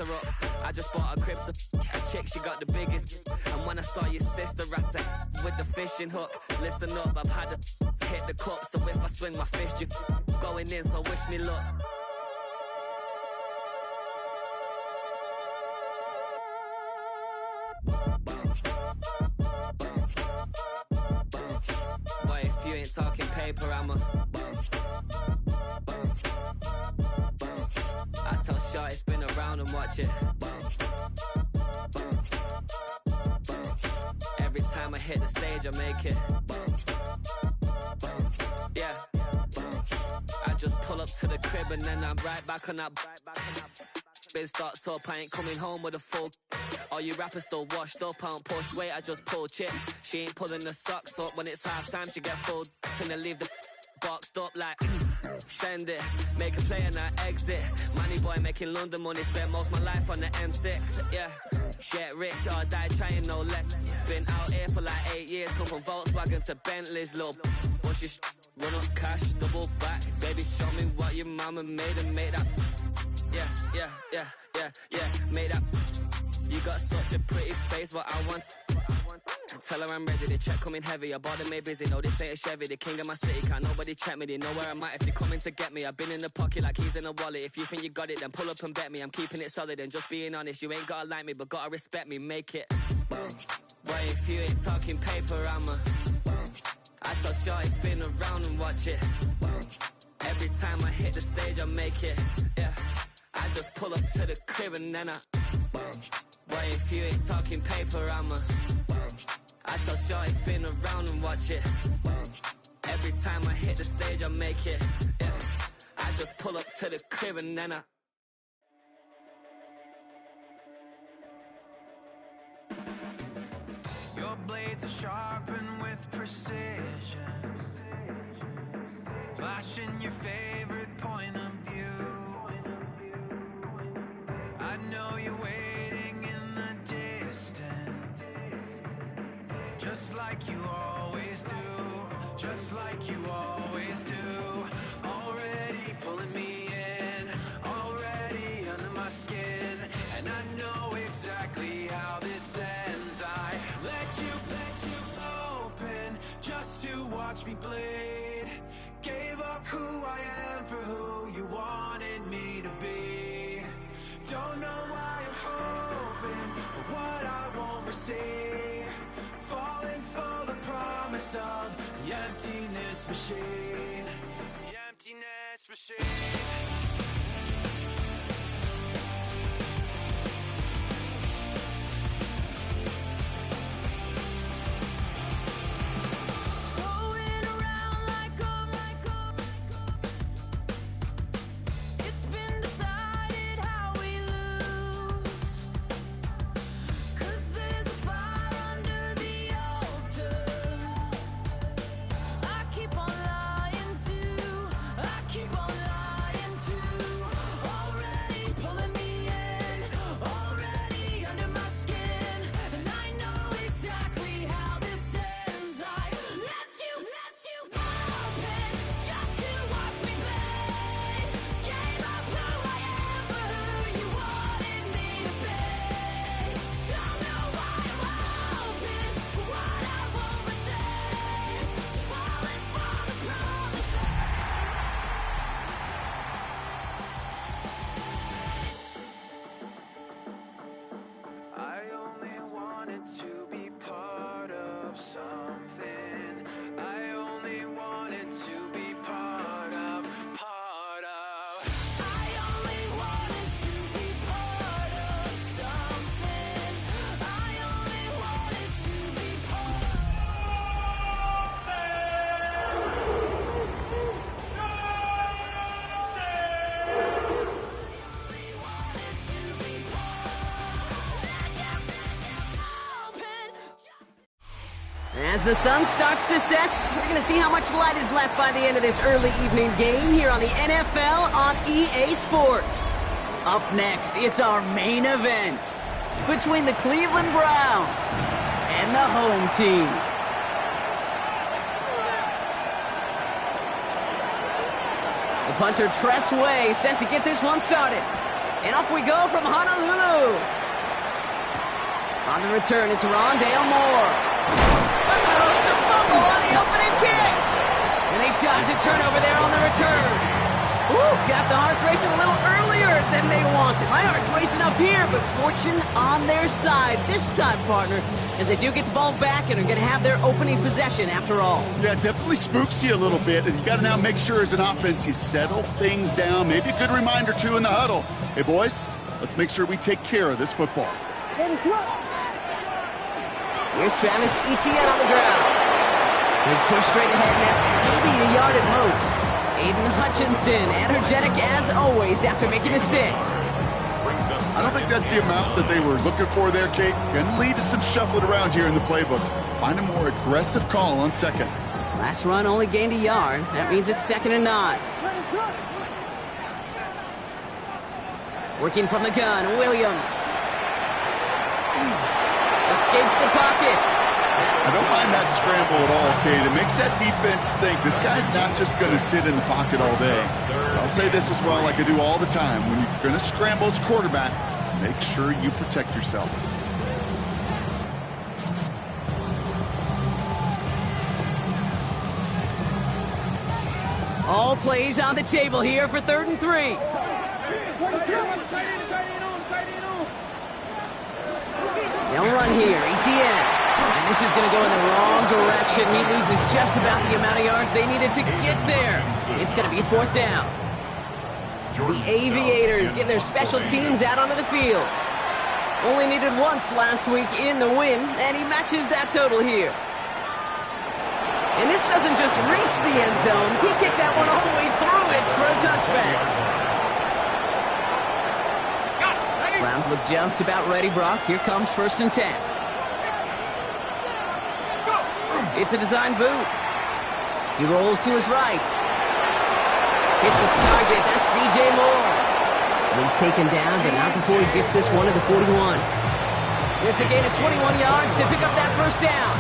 her up. I just bought a crib to a chick, she got the biggest. And when I saw your sister at it with the fishing hook, listen up, I've had to hit the cup. So if I swing my fist, you going in, so wish me luck. Boy, if you ain't talking paper, I'm a I tell Shorty spin around and watch it. Every time I hit the stage, I make it. Yeah. I just pull up to the crib and then I'm right back on that. Been stocked up, I ain't coming home with a full. All you rappers still washed up, I don't push weight, I just pull chips. She ain't pulling the socks up, when it's half time she get full. Finna leave the boxed up like send it, make a play and I exit. Money boy making London money, spent most of my life on the M6. Yeah, get rich or die trying, no let. Been out here for like 8 years, come from Volkswagen to Bentley's. Little what's your run up cash, double back. Baby show me what your mama made and make that. Yeah, made that. You got such a pretty face, what I want. Tell her I'm ready, the check coming heavy. I bought them made busy, no this ain't a Chevy. The king of my city, can't nobody check me. They know where I'm at if they coming to get me. I've been in the pocket like keys in a wallet. If you think you got it, then pull up and bet me. I'm keeping it solid and just being honest. You ain't gotta like me, but gotta respect me, make it. Boy, if you ain't talking paper, I'm a I tell Shorty spin around and watch it. Every time I hit the stage, I make it. Yeah, I just pull up to the crib and then I boy, if you ain't talking paper, I'm a I tell Shorty spin around and watch it. Every time I hit the stage, I make it. Yeah, I just pull up to the crib and then I Your blades are sharpened with precision, flashing your favorite point of view. I know you're waiting in the distance, just like you always do, just like you always do. Already pulling me in, already under my skin, and I know exactly how this ends. I let you open just to watch me bleed. Gave up who I am for who you wanted me to be. Don't know why I'm hoping for what I won't receive. Falling for the promise of the emptiness machine. The emptiness machine. As the sun starts to set, we're going to see how much light is left by the end of this early evening game here on the NFL on EA Sports. Up next, it's our main event between the Cleveland Browns and the home team. The punter Tress Way set to get this one started. And off we go from Honolulu. On the return, it's Rondale Moore. It's a fumble on the opening kick. And they dodge a turnover there on the return. Ooh, got the hearts racing a little earlier than they wanted. My heart's racing up here, but fortune on their side this time, partner, as they do get the ball back and are going to have their opening possession after all. Yeah, it definitely spooks you a little bit, and you got to now make sure as an offense you settle things down. Maybe a good reminder, too, in the huddle. Hey, boys, let's make sure we take care of this football. Here's Travis Etienne on the ground. He's pushed straight ahead, and that's maybe a yard at most. Aiden Hutchinson, energetic as always after making the stick. I don't think that's the amount that they were looking for there, Kate. Going to lead to some shuffling around here in the playbook. Find a more aggressive call on second. Last run only gained a yard. That means it's 2nd and 9. Working from the gun, Williams. Escapes the pocket. I don't mind that scramble at all, Kate. It makes that defense think this guy's not just going to sit in the pocket all day. I'll say this as well, like I do all the time. When you're going to scramble as quarterback, make sure you protect yourself. All plays on the table here for 3rd and 3. They'll run here, Etienne. And this is going to go in the wrong direction. He loses just about the amount of yards they needed to get there. It's going to be 4th down. The Aviators getting their special teams out onto the field. Only needed once last week in the win, and he matches that total here. And this doesn't just reach the end zone. He kicked that one all the way through it for a touchback. Browns look just about ready, Brock. Here comes 1st and 10. It's a design boot. He rolls to his right. Hits his target. That's DJ Moore. He's taken down, but not before he gets this one to the 41. It's a gain of 21 yards to pick up that 1st down.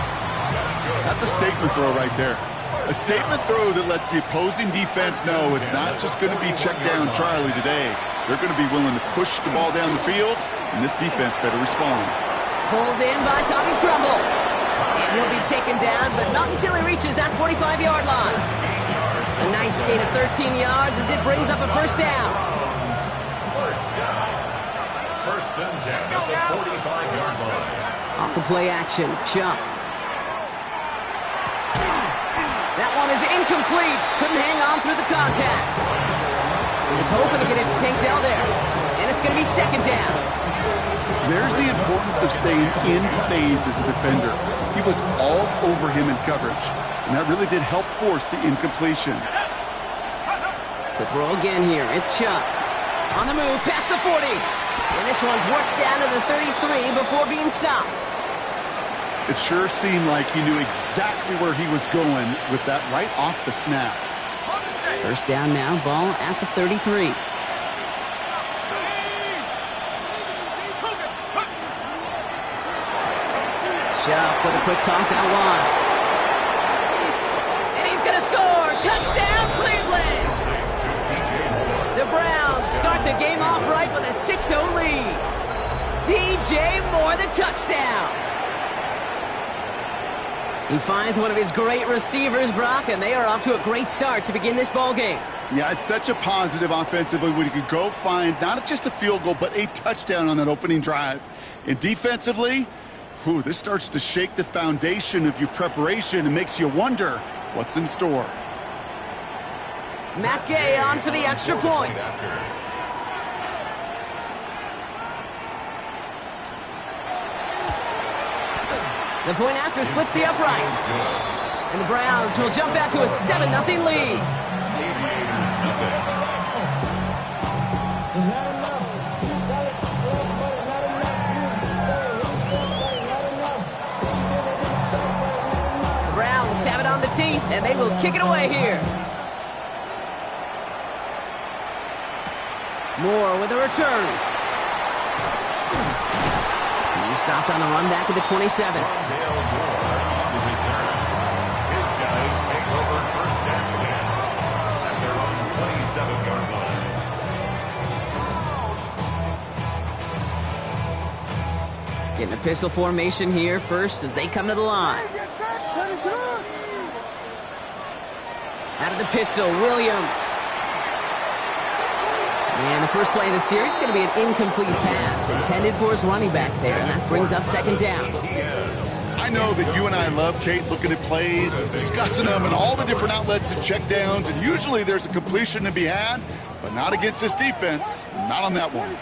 That's a statement throw right there. A statement throw that lets the opposing defense know it's not just going to be check down Charlie today. They're going to be willing to push the ball down the field, and this defense better respond. Pulled in by Tommy Tremble. And he'll be taken down, but not until he reaches that 45-yard line. A nice gain of 13 yards as it brings up a 1st down. First and 10 at the 45-yard line. Off the play action, Chuck. That one is incomplete. Couldn't hang on through the contact. He was hoping to get it to Tank Dell there. And it's going to be 2nd down. There's the importance of staying in phase as a defender. He was all over him in coverage, and that really did help force the incompletion. To throw again here, it's Chuck. On the move, past the 40. And this one's worked down to the 33 before being stopped. It sure seemed like he knew exactly where he was going with that right off the snap. 1st down now, ball at the 33. Chuck with a quick toss out wide. And he's going to score! Touchdown, Cleveland! The Browns start the game off right with a 6-0 lead. DJ Moore, the touchdown. He finds one of his great receivers, Brock, and they are off to a great start to begin this ball game. Yeah, it's such a positive offensively when you could go find not just a field goal, but a touchdown on that opening drive. And defensively, this starts to shake the foundation of your preparation and makes you wonder what's in store. Matt Gay on for the extra point. The point after splits the upright. And the Browns will jump out to a 7-0 lead. The Browns have it on the tee, and they will kick it away here. Moore with a return. He stopped on the run back at the 27. Rondale Moore on the return. His guys take over 1st and 10 at their own 27-yard line. Getting a pistol formation here first as they come to the line. Out of the pistol, Williams. And the first play of the series is going to be an incomplete pass intended for his running back there, and that brings up second down. I know that you and I love, Kate, looking at plays and discussing them and all the different outlets and checkdowns, and usually there's a completion to be had, but not against this defense. Not on that one.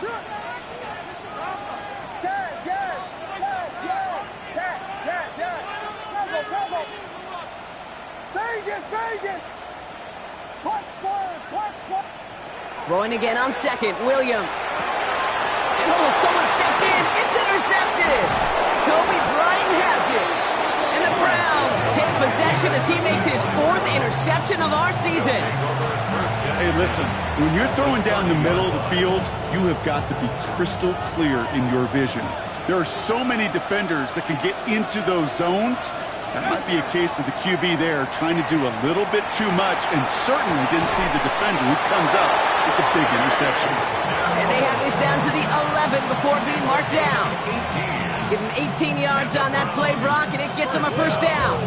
Throwing again on second, Williams. And someone stepped in. It's intercepted. Kobe Bryant has it. And the Browns take possession as he makes his 4th interception of our season. Hey, listen, when you're throwing down the middle of the field, you have got to be crystal clear in your vision. There are so many defenders that can get into those zones. That might be a case of the QB there trying to do a little bit too much and certainly didn't see the defender who comes up with the big interception. And they have this down to the 11 before being marked down. Give him 18 yards on that play, Brock, and it gets him a first down.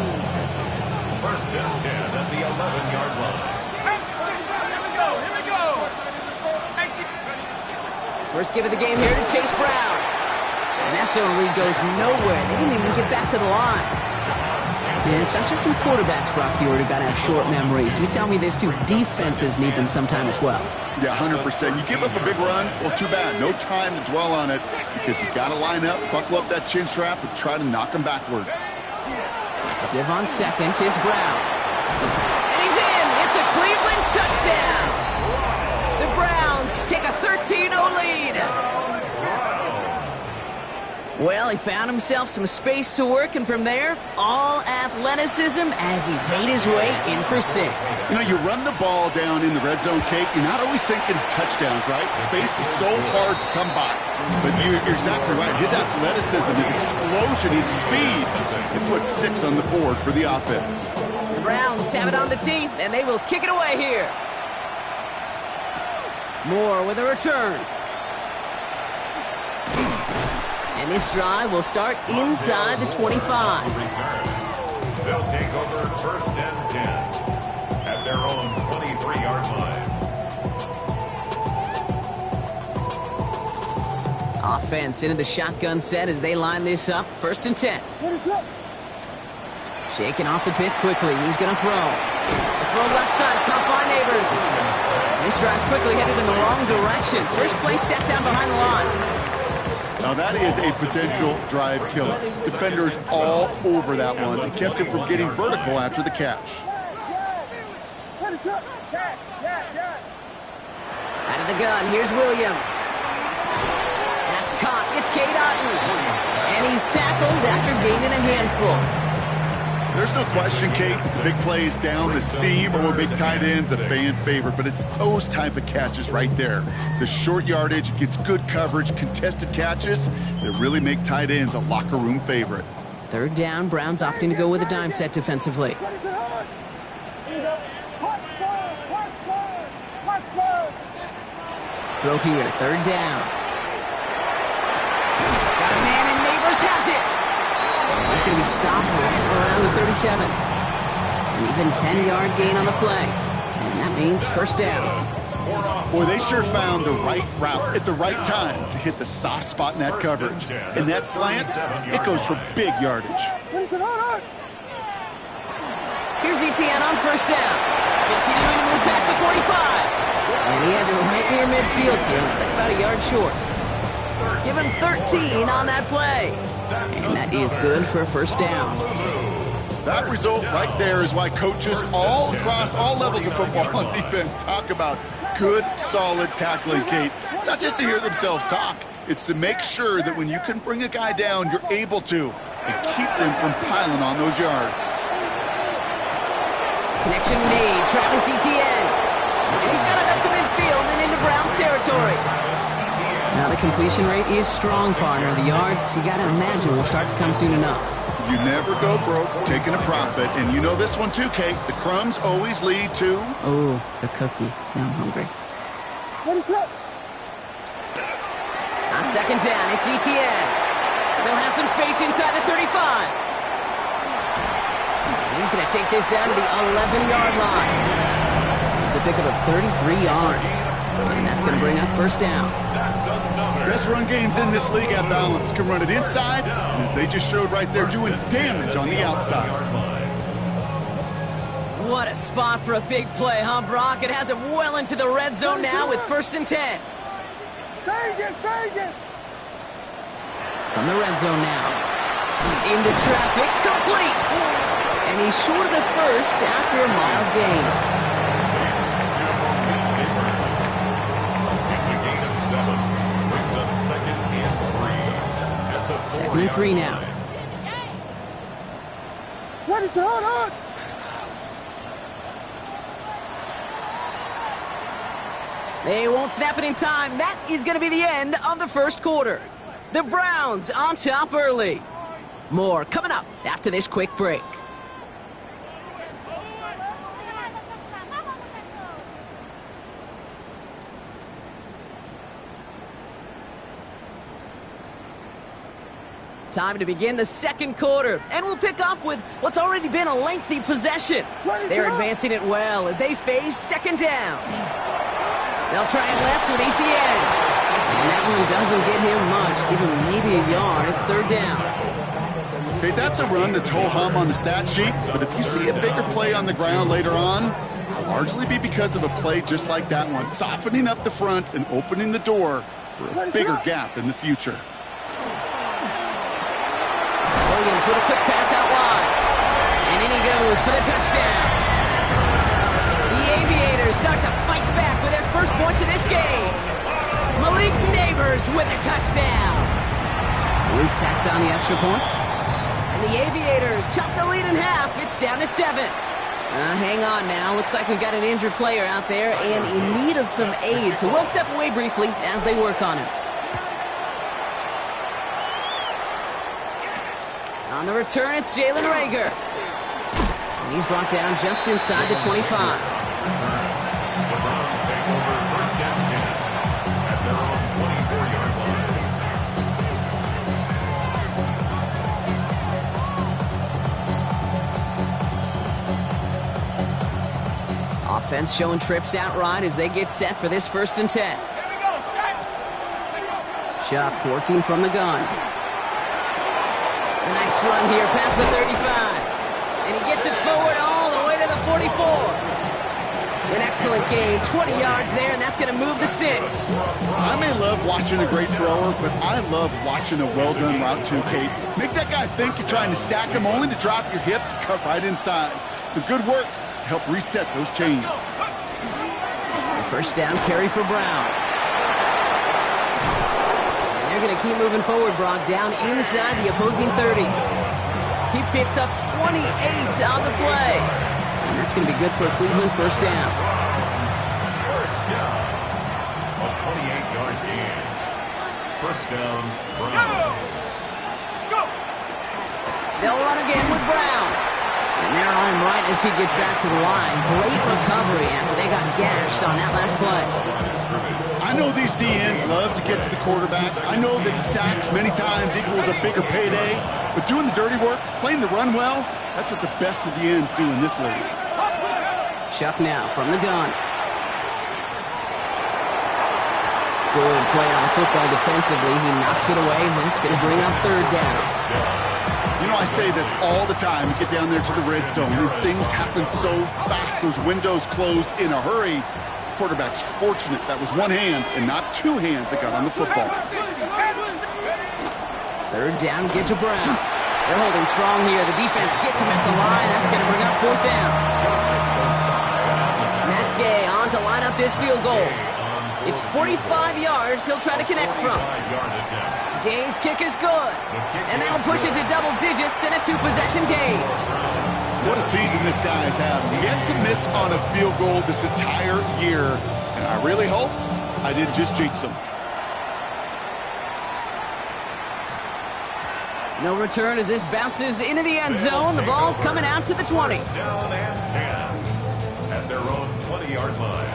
First and 10 at the 11-yard line. First give of the game here to Chase Brown. And that zone read goes nowhere. They didn't even get back to the line. And it's not just some quarterbacks, Brock, you already got to have short memories. You tell me these two defenses need them sometime as well. Yeah, 100%. You give up a big run, well, too bad. No time to dwell on it because you got to line up, buckle up that chin strap, and try to knock them backwards. Give on second, it's Brown. And he's in! It's a Cleveland touchdown! The Browns take a 13-0 lead. Well, he found himself some space to work, and from there, all athleticism as he made his way in for 6. You know, you run the ball down in the red zone, Kate, you're not always thinking touchdowns, right? Space is so hard to come by. But you're exactly right. His athleticism, his explosion, his speed, it puts 6 on the board for the offense. The Browns have it on the tee, and they will kick it away here. Moore with a return. And this drive will start inside the 25. They'll take over first and 10 at their own 23-yard line. Offense into the shotgun set as they line this up. First and 10. Shaking off the pit quickly. He's going to throw. The throw left side, caught by Neighbors. This drive's quickly headed in the wrong direction. First play set down behind the line. Now that is a potential drive killer. Defenders all over that one and kept him from getting vertical after the catch. Out of the gun, here's Williams. That's caught. It's Cade Otton. And he's tackled after gaining a handful. There's no question, Kate, big plays down the seam or big tight ends a fan favorite, but it's those type of catches right there. The short yardage gets good coverage, contested catches that really make tight ends a locker room favorite. Third down, Browns opting to go with a dime set defensively. Throw here, third down. Got a man and Neighbors has it. He's going to be stopped right around the 37. An even 10-yard gain on the play. And that means first down. Boy, they sure found the right route at the right time to hit the soft spot in that coverage. And that slant, it goes for big yardage. Here's Etienne on first down. Continuing to move past the 45. And he has it right near midfield here. Looks like about a yard short. Give him 13 on that play. And that is good for a first down. That result right there is why coaches all across all levels of football on defense talk about good, solid tackling, Kate. It's not just to hear themselves talk. It's to make sure that when you can bring a guy down, you're able to and keep them from piling on those yards. Connection made. Travis Etienne. And he's got it up to midfield and into Browns territory. Now the completion rate is strong, partner. The yards, you got to imagine, will start to come soon enough. You never go broke taking a profit. And you know this one too, Kate. The crumbs always lead to... Oh, the cookie. Now I'm hungry. What is up? On second down, it's Etienne. Still has some space inside the 35. He's going to take this down to the 11-yard line. It's a pickup of 33 yards. And that's going to bring up first down. Best run games in this league at balance. Can run it inside, and as they just showed right there, doing damage on the outside. What a spot for a big play, huh, Brock? It has it well into the red zone now with 1st and 10. From the red zone now. Into traffic, complete! And he's short of the first after a mile gain. It's a gain of 7. Brings up 2nd and 3. 2nd and 3 now. What is hold on? They won't snap it in time. That is going to be the end of the first quarter. The Browns on top early. More coming up after this quick break. Time to begin the second quarter, and we'll pick up with what's already been a lengthy possession. They're advancing it well as they face 2nd down. They'll try it left with Etienne. And that one doesn't get him much. Give him maybe a yard. It's 3rd down. Okay, that's a run that's ho-hum on the stat sheet, but if you see a bigger play on the ground later on, it'll largely be because of a play just like that one, softening up the front and opening the door for a bigger gap in the future. Williams with a quick pass out wide. And in he goes for the touchdown. The Aviators start to fight back with their first points of this game. Malik Neighbors with a touchdown. Luke tacks on the extra point. And the Aviators chop the lead in half. It's down to 7. Hang on now. Looks like we've got an injured player out there and in need of some aid. So we'll step away briefly as they work on him. On the return, it's Jalen Reagor. And he's brought down just inside the 25. The Browns take over 1st and 10 at their own 24-yard line. Offense showing trips out right as they get set for this 1st and 10. Shuck working from the gun. A nice run here past the 35. And he gets it forward all the way to the 44. An excellent gain, 20 yards there, and that's going to move the sticks. I may love watching a great thrower, but I love watching a well-done route too, Kate. Make that guy think you're trying to stack him only to drop your hips and cut right inside. Some good work to help reset those chains. The 1st down carry for Brown. They're going to keep moving forward, Brock, down inside the opposing 30. He picks up 28 on the play. And that's going to be good for a Cleveland 1st down. 1st down. A 28-yard gain. 1st down, Browns. They'll run again with Brown. And they're on him right as he gets back to the line. Great recovery after they got gashed on that last play. I know these DNs love to get to the quarterback. I know that sacks many times equals a bigger payday, but doing the dirty work, playing to run well, that's what the best of the ends do in this league. Shuck now from the gun. Good play on the football defensively. He knocks it away, and that's going to bring up 3rd down. You know, I say this all the time. You get down there to the red zone, and things happen so fast. Those windows close in a hurry. Quarterback's fortunate that was one hand and not 2 hands that got on the football. 3rd down, get to Brown. They're holding strong here. The defense gets him at the line. That's going to bring up 4th down. Matt Gay on to line up this field goal. It's 45 yards he'll try to connect from. Gay's kick is good. And that'll push it to double digits in a 2-possession game. What a season this guy has had. Yet to miss on a field goal this entire year. And I really hope I didn't just jinx him. No return as this bounces into the end zone. The ball's coming out to the 20. Down and 10 at their own 20-yard line.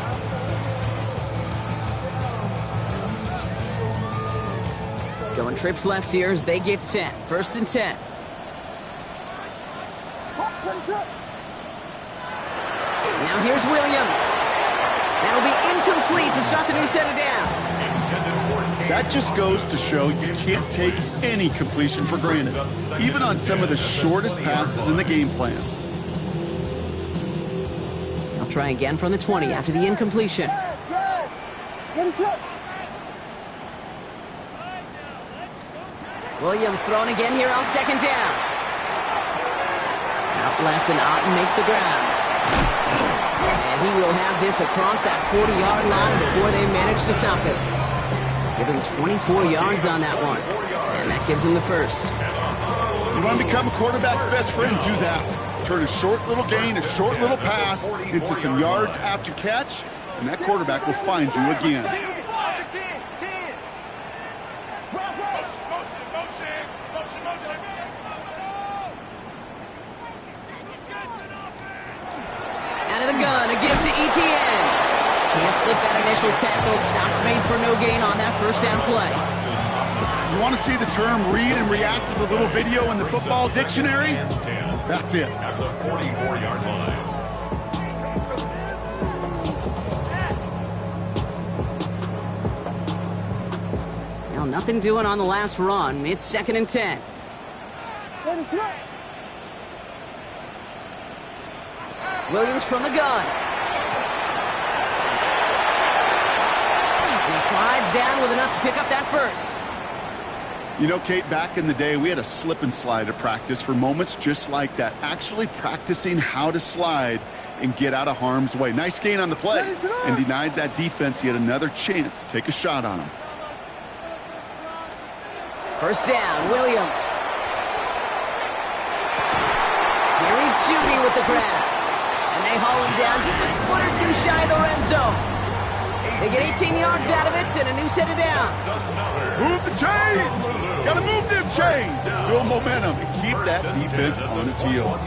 Going trips left here as they get set. 1st and 10. Now here's Williams. That'll be incomplete to start the new set of downs. That just goes to show you can't take any completion for granted, even on some of the shortest passes in the game plan. They'll try again from the 20 after the incompletion. Williams throwing again here on 2nd down. Out left and Otten makes the grab. And he will have this across that 40-yard line before they manage to stop it. Give him 24 yards on that one. And that gives him the first. You want to become a quarterback's best friend, do that. Turn a short little gain, a short little pass into some yards after catch, and that quarterback will find you again. Out of the gun, a gift to Etienne. Can't slip that initial tackle. Stops made for no gain on that 1st down play. You want to see the term read and react with a little video in the football dictionary? That's it. At the 44-yard line. Well, nothing doing on the last run. It's 2nd and 10. Williams from the gun. And he slides down with enough to pick up that first. You know, Kate, back in the day, we had a slip and slide at practice for moments just like that. Actually practicing how to slide and get out of harm's way. Nice gain on the play and denied that defense yet another chance to take a shot on him. 1st down, Williams. Jerry Jeudy with the grab. And they haul him down just a foot or two shy of the red zone. They get 18 yards out of it and a new set of downs. Move the chains! Gotta move them chains! Build momentum and keep that defense on its heels.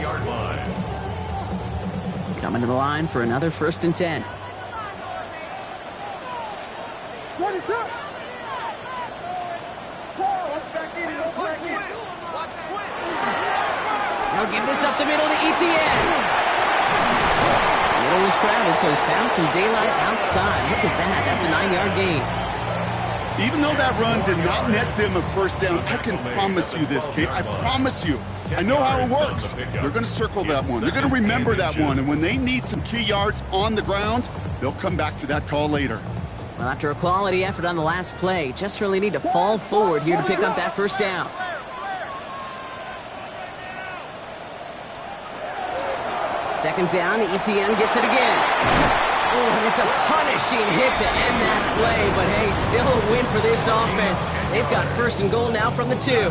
Coming to the line for another 1st and 10. They'll give this up the middle to Etienne. Middle was crowded, so he found some daylight outside. Look at that. That's a 9-yard gain. Even though that run did not net them a 1st down, I can promise you this, Kate. I promise you. I know how it works. They're going to circle that one. They're going to remember that one. And when they need some key yards on the ground, they'll come back to that call later. Well, after a quality effort on the last play, just really need to fall forward here to pick up that 1st down. Second down, Etienne gets it again. Oh, and it's a punishing hit to end that play, but hey, still a win for this offense. They've got 1st and goal now from the 2.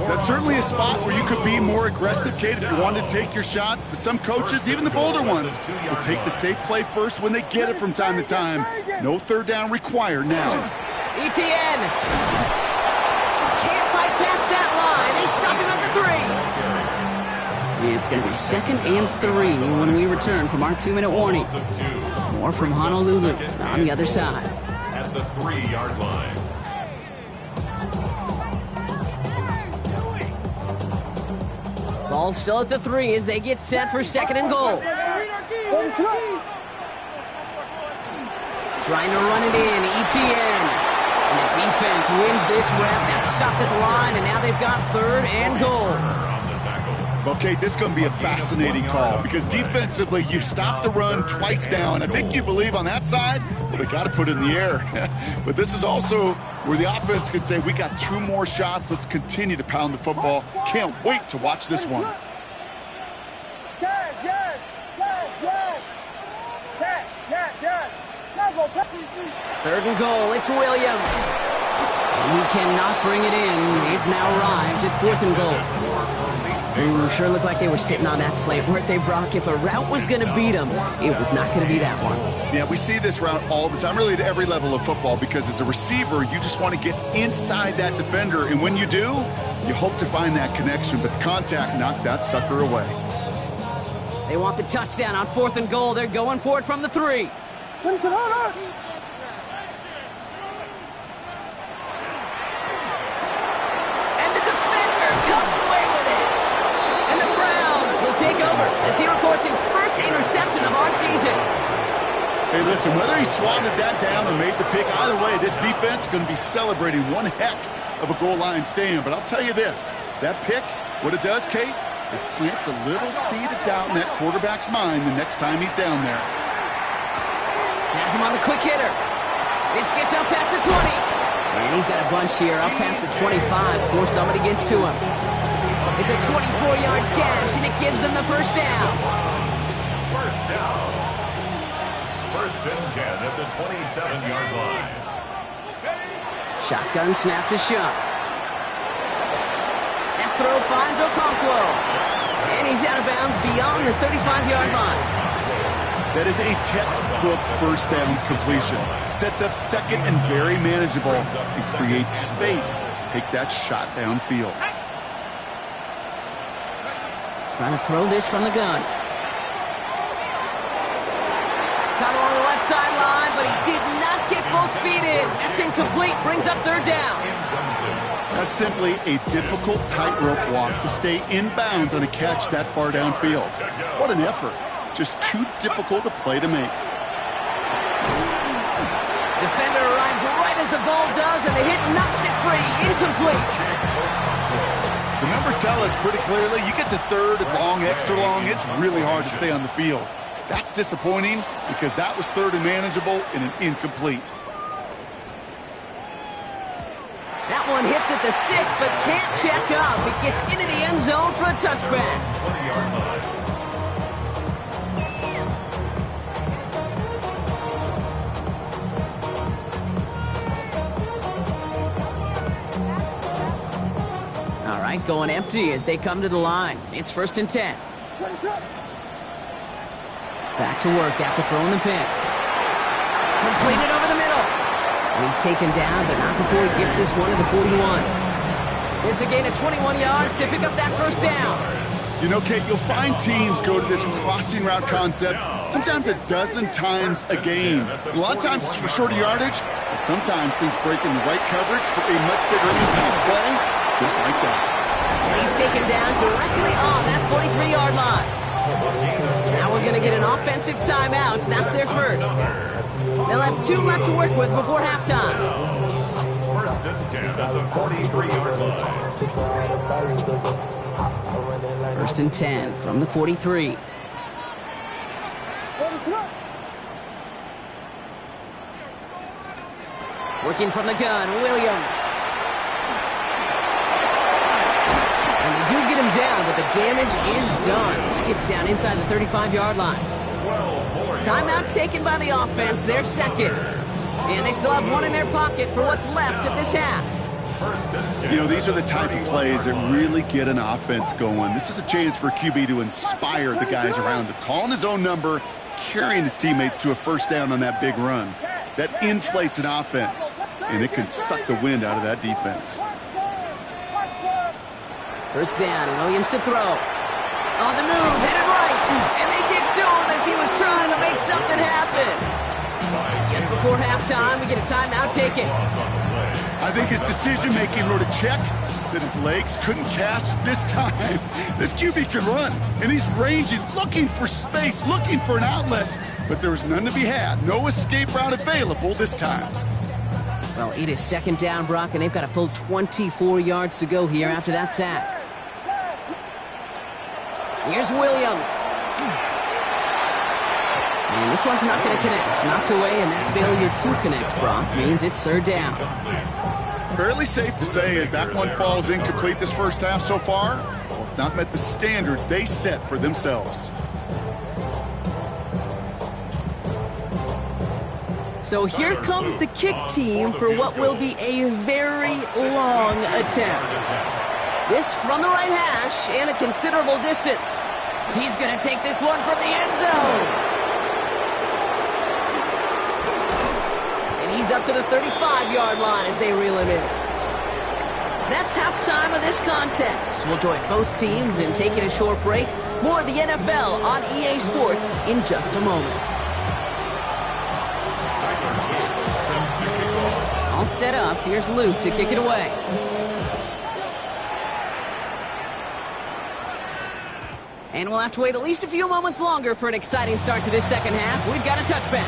That's certainly a spot where you could be more aggressive, Kate, if you want to take your shots. But some coaches, even the bolder ones, will take the safe play first when they get it from time to time. No 3rd down required now. Etienne can't fight past that line. They stop him at the 3. It's going to be 2nd and 3 when we return from our 2-minute warning. More from Honolulu on the other side. At the 3-yard line. Ball still at the 3 as they get set for 2nd and goal. Trying to run it in, Etienne. And the defense wins this rep. That's stopped at the line, and now they've got 3rd and goal. Well, Kate, this is going to be a fascinating call because defensively, you've stopped the run twice now, and I think you believe on that side, well, they got to put it in the air. But this is also where the offense could say, we got 2 more shots. Let's continue to pound the football. Can't wait to watch this one. Third and goal, it's Williams. And he cannot bring it in. They've now arrived at 4th and goal. Ooh, sure looked like they were sitting on that slate, weren't they, Brock? If a route was going to beat them, it was not going to be that one. Yeah, we see this route all the time, really at every level of football, because as a receiver, you just want to get inside that defender, and when you do, you hope to find that connection, but the contact knocked that sucker away. They want the touchdown on 4th and goal. They're going for it from the 3. as he records his first interception of our season. Hey, listen, whether he swatted that down or made the pick, either way, this defense is going to be celebrating one heck of a goal line stand. But I'll tell you this, that pick, what it does, Kate, it plants a little seed of doubt in that quarterback's mind the next time he's down there. Has him on the quick hitter. This gets up past the 20. And he's got a bunch here up past the 25 before somebody gets to him. It's a 24-yard gash, and it gives them the first down. First down. First and 10 at the 27-yard line. Shotgun snap to Shough. That throw finds Okonkwo. And he's out of bounds beyond the 35-yard line. That is a textbook first down completion. Sets up second and very manageable and creates space to take that shot downfield. Trying to throw this from the gun. Caught along the left sideline, but he did not get both feet in. That's incomplete. Brings up third down. That's simply a difficult tightrope walk to stay in bounds on a catch that far downfield. What an effort. Just too difficult a play to make. Defender arrives right as the ball does, and the hit knocks it free. Incomplete. The numbers tell us pretty clearly, you get to third and long, extra long, it's really hard to stay on the field. That's disappointing because that was third and manageable and an incomplete. That one hits at the 6, but can't check up. It gets into the end zone for a touchback. 20-yard line. All right, going empty as they come to the line. It's first and 10. Back to work after throwing the pick. Completed over the middle. And he's taken down, but not before he gets this one to the 41. It's a gain of 21 yards to pick up that first down. You know, Kate, you'll find teams go to this crossing route concept sometimes a dozen times a game. A lot of times it's for shorter yardage, but sometimes things break in the right coverage for a much bigger impact play, just like that. And he's taken down directly on that 43-yard line. Now we're going to get an offensive timeout. That's their first. They'll have 2 left to work with before halftime. First and 10 at the 43-yard line. First and 10 from the 43. Working from the gun, Williams. And they do get him down, but the damage is done. This gets down inside the 35-yard line. Timeout taken by the offense, their second. And they still have one in their pocket for what's left of this half. You know, these are the type of plays that really get an offense going. This is a chance for QB to inspire the guys around him. Calling his own number, carrying his teammates to a first down on that big run. That inflates an offense, and it can suck the wind out of that defense. First down, Williams to throw. On the move, headed right. And they get to him as he was trying to make something happen. Just before halftime, we get a timeout taken. I think his decision-making wrote a check that his legs couldn't catch this time. This QB can run, and he's ranging, looking for space, looking for an outlet. But there was none to be had. No escape route available this time. Well, it is second down, Brock, and they've got a full 24 yards to go here after that sack. Here's Williams. And this one's not going to connect. Knocked away, and that failure to connect, Brock, means it's third down. Fairly safe to say as that one falls incomplete this first half so far, well, it's not met the standard they set for themselves. So here comes the kick team for what will be a very long attempt. This from the right hash and a considerable distance. He's going to take this one from the end zone. And he's up to the 35-yard line as they reel him in. That's halftime of this contest. We'll join both teams in taking a short break. More of the NFL on EA Sports in just a moment. All set up. Here's Luke to kick it away. And we'll have to wait at least a few moments longer for an exciting start to this second half. We've got a touchback.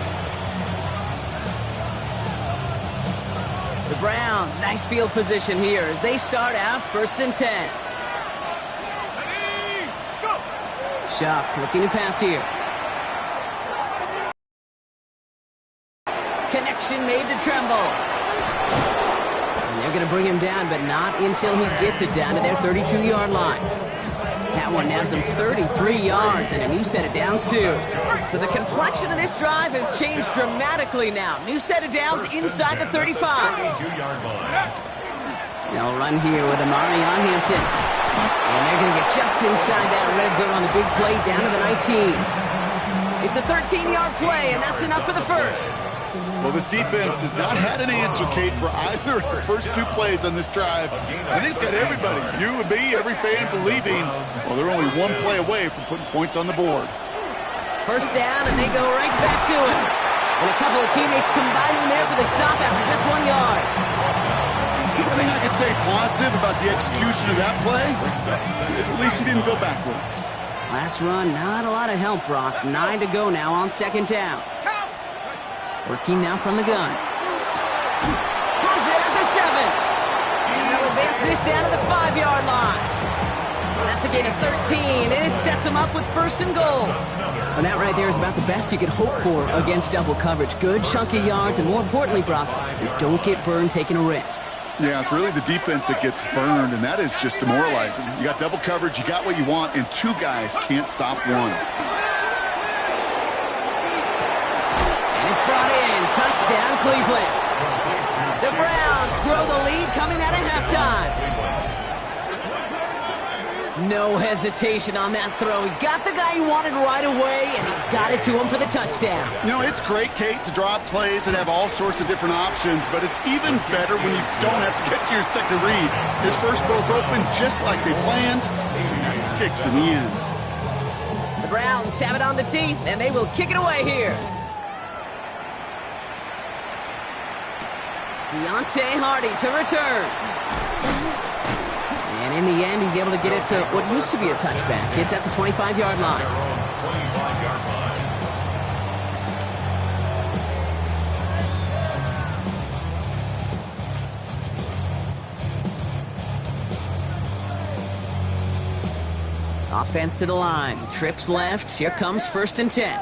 The Browns, nice field position here as they start out 1st and 10. Shock looking to pass here. Connection made to Tremble. And they're going to bring him down, but not until he gets it down to their 32-yard line. That one nabs him 33 yards and a new set of downs, too. So the complexion of this drive has changed dramatically now. New set of downs inside the 35. They'll run here with Amari on Hampton. And they're going to get just inside that red zone on the big play down to the 19. It's a 13-yard play, and that's enough for the first. Well, this defense has not had an answer, Kate, for either of the first 2 plays on this drive. I think it's got everybody, you and me, every fan believing, well, they're only 1 play away from putting points on the board. First down, and they go right back to him. And a couple of teammates combining there for the stop after just 1 yard. The only thing I could say positive about the execution of that play is at least he didn't go backwards. Last run, not a lot of help, Brock. 9 to go now on 2nd down. Working now from the gun. Has it at the 7. And they'll advance this down to the 5-yard line. That's a gain of 13, and it sets them up with 1st and goal. And that right there is about the best you could hope for against double coverage. Good chunky yards, and more importantly, Brock, you don't get burned taking a risk. Yeah, it's really the defense that gets burned, and that is just demoralizing. You got double coverage, you got what you want, and 2 guys can't stop 1. Brought in, touchdown Cleveland. The Browns grow the lead coming out of halftime. No hesitation on that throw. He got the guy he wanted right away, and he got it to him for the touchdown. You know, it's great, Kate, to draw up plays and have all sorts of different options, but it's even better when you don't have to get to your second read. His first broke open just like they planned, and that's 6 in the end. The Browns have it on the tee, and they will kick it away here. Deontay Hardy to return. And in the end, he's able to get it to what used to be a touchback. It's at the 25-yard line. Offense to the line. Trips left. Here comes 1st and 10.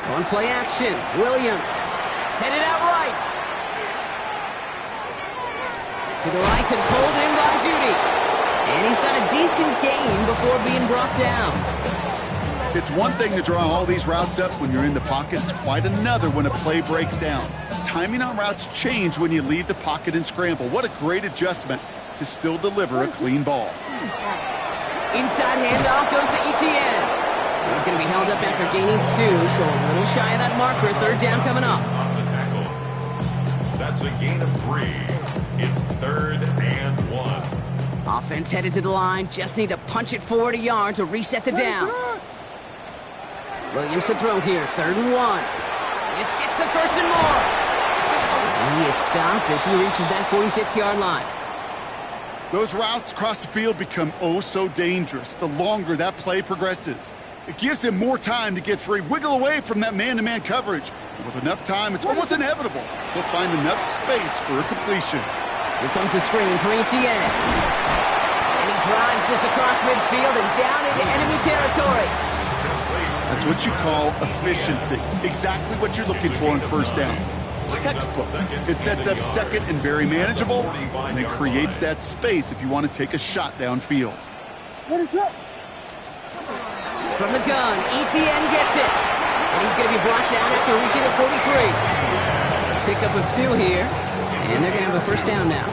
On play action, Williams, headed out right. To the right and pulled in by Judy. And he's got a decent gain before being brought down. It's one thing to draw all these routes up when you're in the pocket. It's quite another when a play breaks down. Timing on routes change when you leave the pocket and scramble. What a great adjustment to still deliver a clean ball. Inside handoff goes to Etienne. He's going to be held up after gaining 2, so a little shy of that marker. 3rd down coming up. That's a gain of 3. It's 3rd and 1. Offense headed to the line. Just need to punch it forward a yard to reset the downs. Williams to throw here. 3rd and 1. This gets the 1st and more. And he is stopped as he reaches that 46-yard line. Those routes across the field become oh so dangerous the longer that play progresses. It gives him more time to get free, wiggle away from that man-to-man coverage. And with enough time, it's almost inevitable he'll find enough space for a completion. Here comes the screen for Etienne. And he drives this across midfield and down into enemy territory. That's what you call efficiency. Exactly what you're looking for on 1st down. Textbook. It sets up 2nd and very manageable, and it creates that space if you want to take a shot downfield. What is up? From the gun, Etienne gets it. And he's going to be brought down after reaching the 43. Pickup of 2 here. And they're going to have a 1st down now.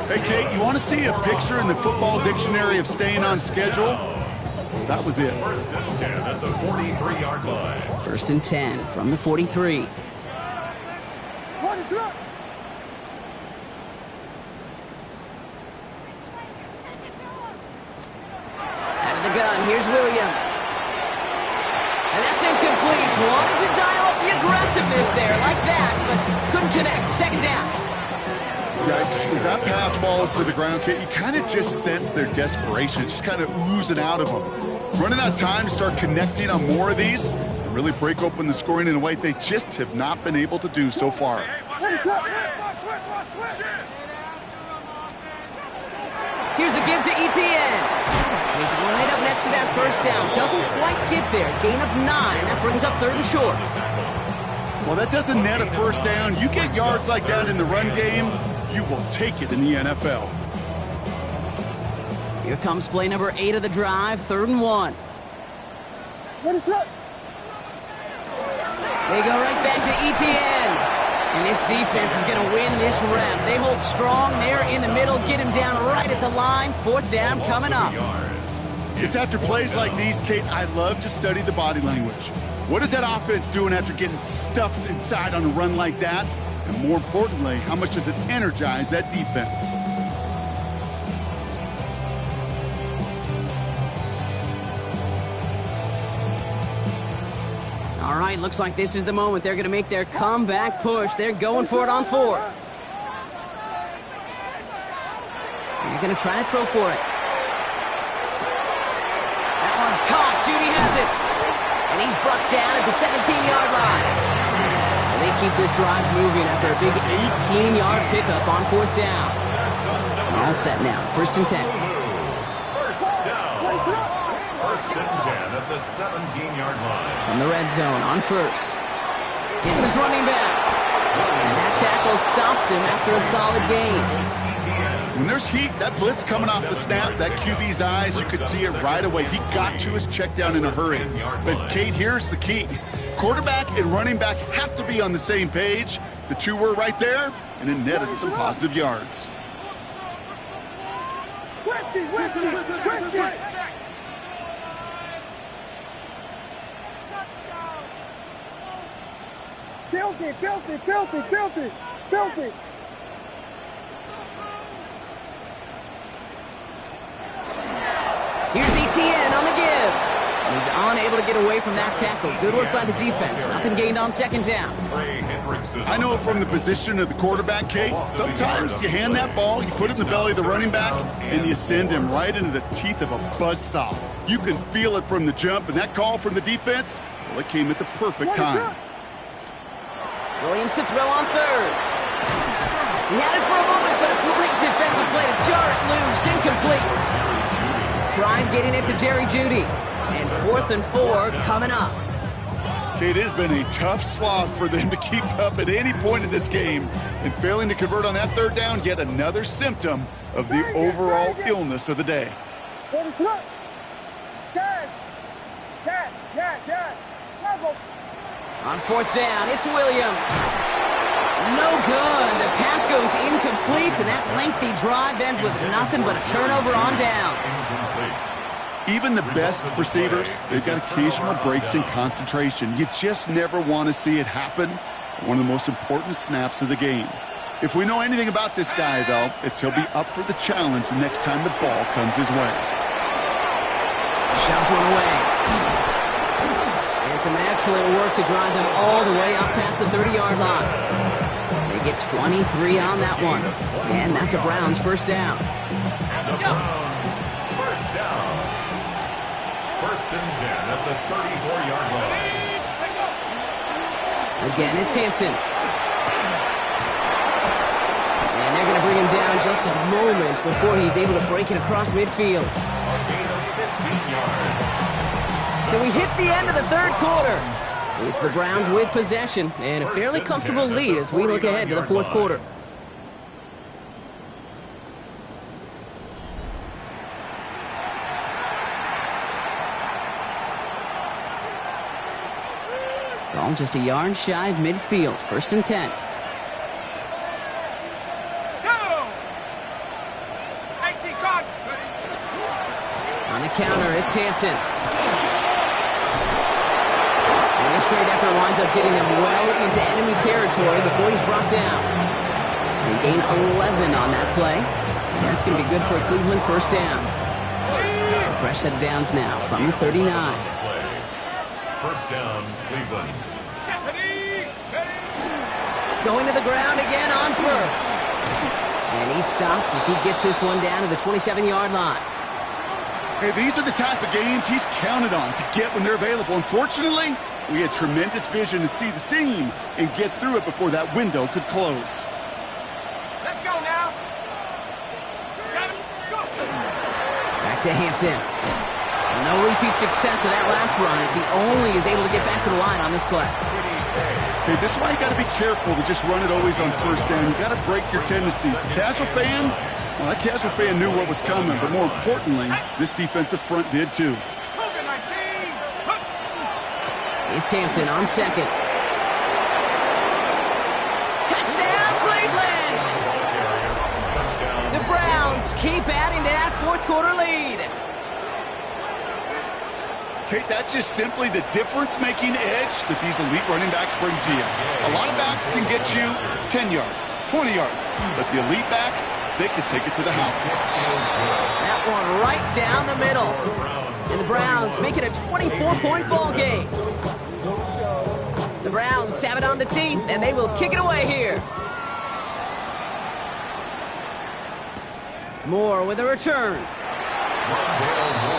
Hey, Kate, you want to see a picture in the football dictionary of staying on schedule? That was it. 1st and 10 at the 43-yard line. 1st and 10 from the 43. What is up? Out of the gun, here's Williams. And that's incomplete. Wanted to dial up the aggressiveness there like that, but couldn't connect. 2nd down. Yikes. As that pass falls to the ground, Kate, you kind of just sense their desperation. It's just kind of oozing out of them. Running out of time to start connecting on more of these and really break open the scoring in a way they just have not been able to do so far. Here's a give to Etienne. He's right up next to that first down. Doesn't quite get there. Gain of 9. That brings up 3rd and short. Well, that doesn't net a first down. You get yards like that in the run game, you will take it in the NFL. Here comes play number 8 of the drive, 3rd and 1. What is up? They go right back to Etienne. And this defense is going to win this rep. They hold strong there in the middle, get him down right at the line. 4th down coming up. It's after plays like these, Kate, I love to study the body language. What is that offense doing after getting stuffed inside on a run like that? And more importantly, how much does it energize that defense? All right, looks like this is the moment. They're going to make their comeback push. They're going for it on 4th. They're going to try to throw for it. That one's caught. Judy has it. And he's brought down at the 17-yard line. So they keep this drive moving after a big 18-yard pickup on 4th down. All set now. 1st and 10. First down. 1st and 10 at the 17-yard line. From the red zone on 1st. Gets his running back. And that tackle stops him after a solid gain. When there's heat, that blitz coming off the snap, that QB's eyes, you could see it right away. He got to his check down in a hurry. But, Kate, here's the key. Quarterback and running back have to be on the same page. The two were right there, and it netted some positive yards. Filthy, filthy, filthy, filthy, filthy. Here's Etienne on the give. He's unable to get away from that tackle. Good work by the defense. Nothing gained on 2nd down. I know from the position of the quarterback, Kate, sometimes you hand that ball, you put it in the belly of the running back, and you send him right into the teeth of a buzzsaw. You can feel it from the jump, and that call from the defense, well, it came at the perfect time. Williams to throw on 3rd. He had it for a moment, but a great defensive play to jar it loose. Incomplete. Tried getting it to Jerry Jeudy. And 4th and 4 coming up. Kate, it has been a tough slog for them to keep up at any point in this game. And failing to convert on that 3rd down, yet another symptom of the overall illness of the day. On 4th down, it's Williams. No good. The pass goes incomplete, and that lengthy drive ends with nothing but a turnover on downs. Even the best receivers, they've got occasional breaks in concentration. You just never want to see it happen. One of the most important snaps of the game. If we know anything about this guy, though, it's he'll be up for the challenge the next time the ball comes his way. Shoves one away. And some excellent work to drive them all the way up past the 30-yard line. They get 23 on that one. And that's a Browns 1st down. And the Browns 1st down. 1st and 10 at the 34-yard line. Again, it's Hampton. And they're going to bring him down just a moment before he's able to break it across midfield. A gain of 15 yards. So we hit the end of the 3rd quarter. It's the Browns with possession and a fairly comfortable lead as we look ahead to the 4th quarter. Ball just a yard shy of midfield. 1st and 10. On the counter, it's Hampton. And this great effort winds up getting them well into enemy territory before he's brought down. They gain 11 on that play. And that's going to be good for a Cleveland 1st down. So fresh set of downs now from the 39. 1st down, Cleveland. Going to the ground again on 1st. And he's stopped as he gets this one down to the 27-yard line. Hey, these are the type of games he's counted on to get when they're available. Unfortunately, we had tremendous vision to see the seam and get through it before that window could close. Let's go now. 7, go. Back to Hampton. No repeat success of that last run as he only is able to get back to the line on this play. Okay, this is why you got to be careful to just run it always on first down. You got to break your tendencies. The casual fan, well, that casual fan knew what was coming, but more importantly, this defensive front did too. It's Hampton on second. Touchdown, Cleveland! The Browns keep adding to that fourth quarter lead. Kate, that's just simply the difference-making edge that these elite running backs bring to you. A lot of backs can get you 10 yards, 20 yards, but the elite backs, they can take it to the house. That one right down the middle. And the Browns make it a 24-point ball game. The Browns have it on the tee, and they will kick it away here. Moore with a return. Rondale Moore